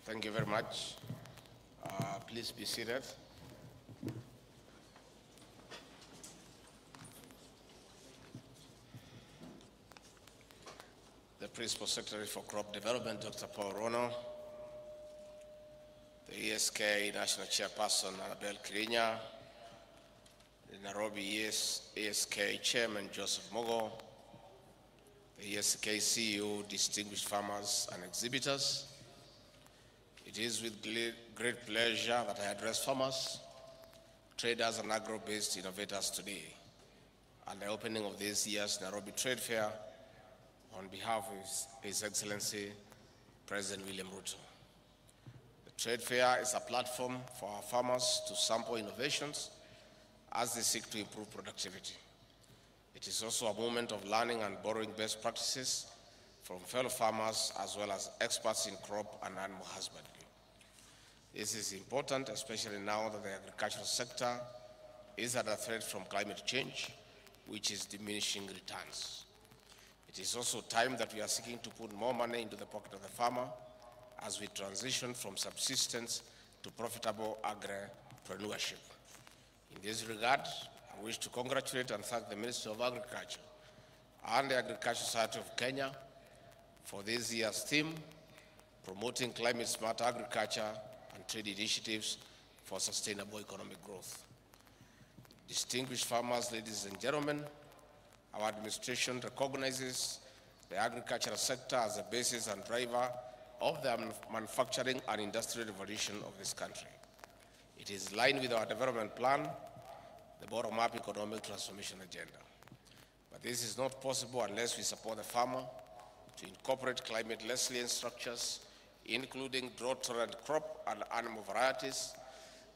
Thank you very much. Please be seated. The Principal Secretary for Crop Development, Dr. Paul Rono, the ESK National Chairperson, Annabel Kirinya, the Nairobi ASK Chairman, Joseph Mogo, the ESK CEO, distinguished farmers and exhibitors. It is with great pleasure that I address farmers, traders, and agro-based innovators today at the opening of this year's Nairobi Trade Fair on behalf of His Excellency, President William Ruto. The trade fair is a platform for our farmers to sample innovations as they seek to improve productivity. It is also a moment of learning and borrowing best practices from fellow farmers as well as experts in crop and animal husbandry. This is important, especially now that the agricultural sector is under threat from climate change, which is diminishing returns. It is also time that we are seeking to put more money into the pocket of the farmer as we transition from subsistence to profitable agripreneurship. In this regard, I wish to congratulate and thank the Ministry of Agriculture and the Agricultural Society of Kenya for this year's theme, promoting climate-smart agriculture and trade initiatives for sustainable economic growth. Distinguished farmers, ladies and gentlemen, our administration recognizes the agricultural sector as the basis and driver of the manufacturing and industrial revolution of this country. It is in line with our development plan, the bottom-up economic transformation agenda. But this is not possible unless we support the farmer to incorporate climate resilient structures, including drought-tolerant crop and animal varieties,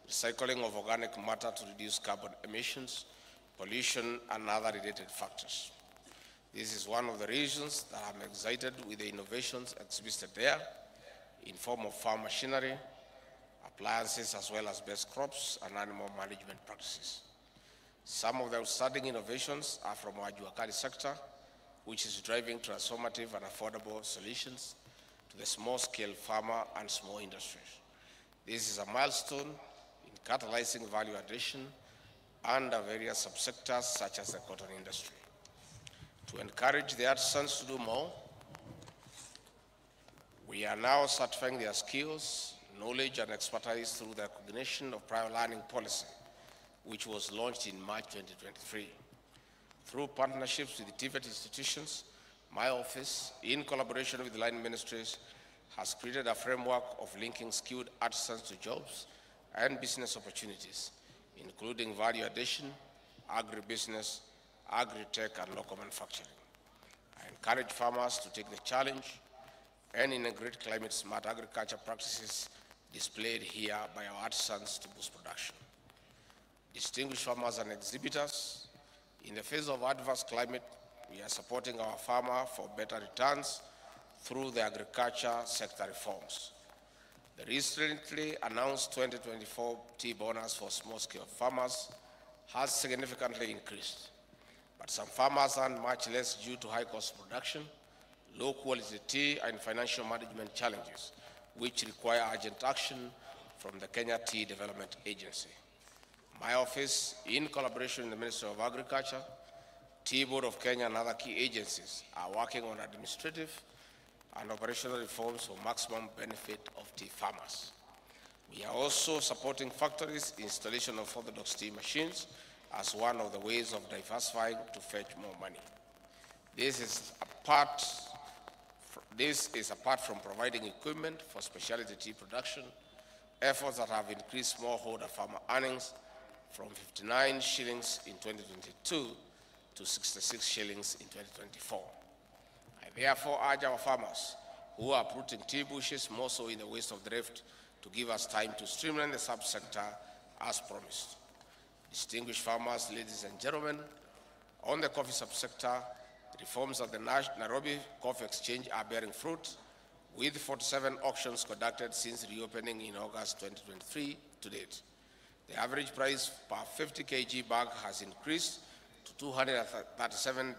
recycling of organic matter to reduce carbon emissions, pollution, and other related factors. This is one of the reasons that I'm excited with the innovations exhibited there in form of farm machinery, appliances, as well as best crops and animal management practices. Some of the outstanding innovations are from our Gachagua'S sector, which is driving transformative and affordable solutions to the small-scale farmer and small industries. This is a milestone in catalyzing value addition under various subsectors such as the cotton industry. To encourage the artisans to do more, we are now certifying their skills, knowledge, and expertise through the recognition of prior learning policy, which was launched in March 2023. Through partnerships with the TVET institutions, my office, in collaboration with the line ministries, has created a framework of linking skilled artisans to jobs and business opportunities, including value addition, agribusiness, agri-tech, and local manufacturing. I encourage farmers to take the challenge and integrate climate-smart agriculture practices displayed here by our artisans to boost production. Distinguished farmers and exhibitors, in the face of adverse climate, we are supporting our farmer for better returns through the agriculture sector reforms. The recently announced 2024 tea bonus for small-scale farmers has significantly increased, but some farmers earn much less due to high-cost production, low-quality tea, and financial management challenges, which require urgent action from the Kenya Tea Development Agency. My office, in collaboration with the Ministry of Agriculture, Tea Board of Kenya, and other key agencies, are working on administrative and operational reforms for maximum benefit of tea farmers. We are also supporting factories' installation of orthodox tea machines as one of the ways of diversifying to fetch more money. This is apart from providing equipment for specialty tea production, efforts that have increased smallholder farmer earnings from 59 shillings in 2022 to 66 shillings in 2024. I therefore urge our farmers who are uprooting tea bushes more so in the waste of the rift to give us time to streamline the subsector as promised. Distinguished farmers, ladies and gentlemen, on the coffee subsector, reforms at the Nairobi Coffee Exchange are bearing fruit, with 47 auctions conducted since reopening in August 2023 to date. The average price per 50 kg bag has increased to $237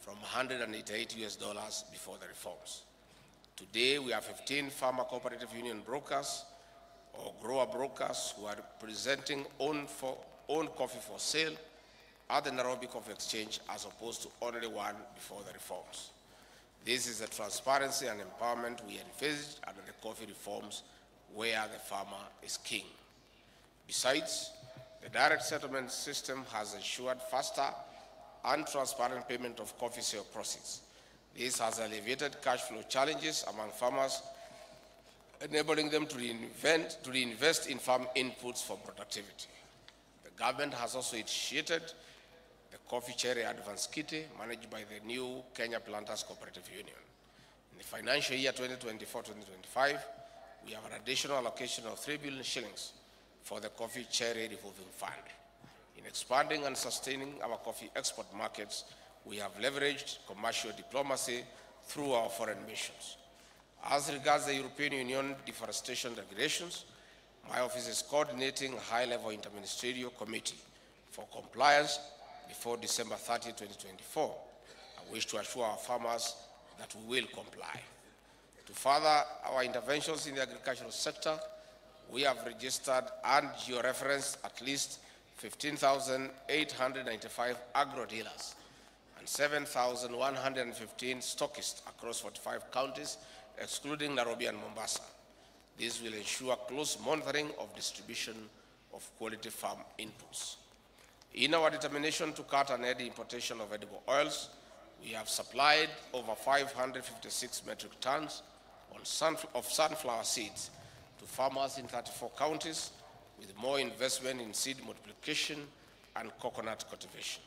from $188 before the reforms. Today, we have 15 farmer cooperative union brokers or grower brokers who are presenting own coffee for sale at the Nairobi Coffee Exchange, as opposed to only one before the reforms. This is the transparency and empowerment we envisaged under the coffee reforms, where the farmer is king. Besides, the direct settlement system has ensured faster and transparent payment of coffee sale proceeds. This has alleviated cash flow challenges among farmers, enabling them to reinvest in farm inputs for productivity. The government has also initiated the Coffee Cherry Advance Kitty, managed by the new Kenya Planters Cooperative Union. In the financial year 2024-2025, we have an additional allocation of 3 billion shillings for the Coffee Cherry Revolving Fund. In expanding and sustaining our coffee export markets, we have leveraged commercial diplomacy through our foreign missions. As regards the European Union deforestation regulations, my office is coordinating a high-level interministerial committee for compliance before December 30, 2024. I wish to assure our farmers that we will comply. To further our interventions in the agricultural sector, we have registered and georeferenced at least 15,895 agro-dealers and 7,115 stockists across 45 counties, excluding Nairobi and Mombasa. This will ensure close monitoring of distribution of quality farm inputs. In our determination to cut and end importation of edible oils, we have supplied over 556 metric tons of sunflower seeds to farmers in 34 counties, with more investment in seed multiplication and coconut cultivation.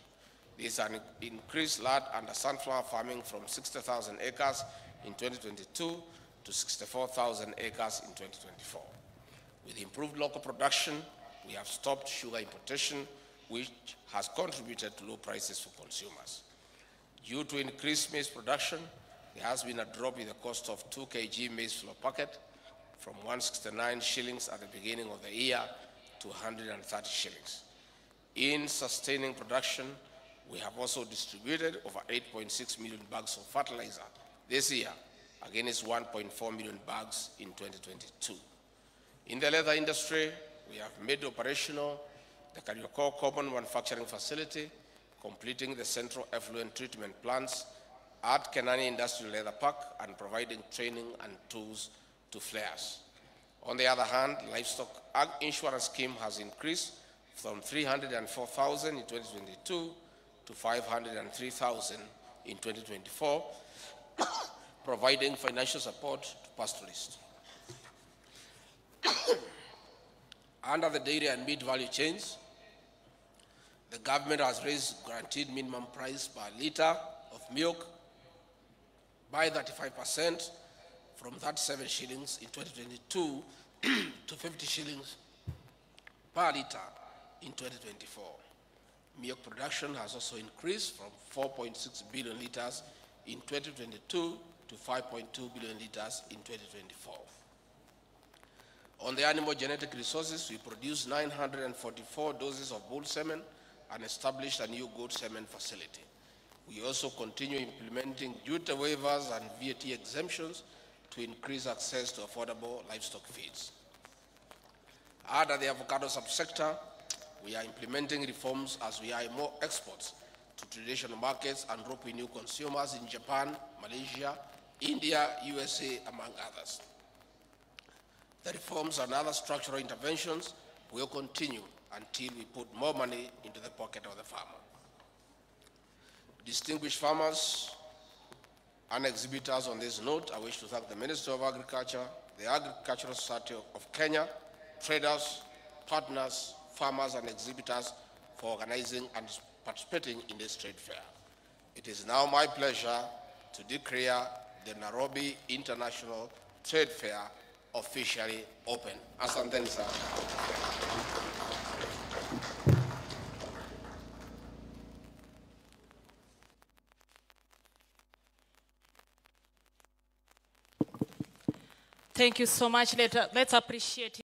This has increased land under sunflower farming from 60,000 acres in 2022 to 64,000 acres in 2024. With improved local production, we have stopped sugar importation, which has contributed to low prices for consumers. Due to increased maize production, there has been a drop in the cost of 2 kg maize flour packet from 169 shillings at the beginning of the year to 130 shillings. In sustaining production, we have also distributed over 8.6 million bags of fertilizer this year, against 1.4 million bags in 2022. In the leather industry, we have made operational the Gachagua'S Common Manufacturing Facility, completing the central effluent treatment plants at Kenani Industrial Leather Park and providing training and tools to flayers. On the other hand, livestock insurance scheme has increased from 304,000 in 2022 to 503,000 in 2024, providing financial support to pastoralists. Under the dairy and meat value chains, the government has raised guaranteed minimum price per litre of milk by 35%, from 37 shillings in 2022 to 50 shillings per litre in 2024. Milk production has also increased from 4.6 billion litres in 2022 to 5.2 billion litres in 2024. On the animal genetic resources, we produced 944 doses of bull semen and established a new goat semen facility. We also continue implementing duty waivers and VAT exemptions to increase access to affordable livestock feeds. Under the avocado subsector, we are implementing reforms as we eye more exports to traditional markets and roping new consumers in Japan, Malaysia, India, USA, among others. The reforms and other structural interventions will continue until we put more money into the pocket of the farmer. Distinguished farmers and exhibitors, on this note, I wish to thank the Minister of Agriculture, the Agricultural Society of Kenya, traders, partners, farmers, and exhibitors for organizing and participating in this trade fair. It is now my pleasure to declare the Nairobi International Trade Fair officially open. Asanteni sana. Thank you so much. Let's appreciate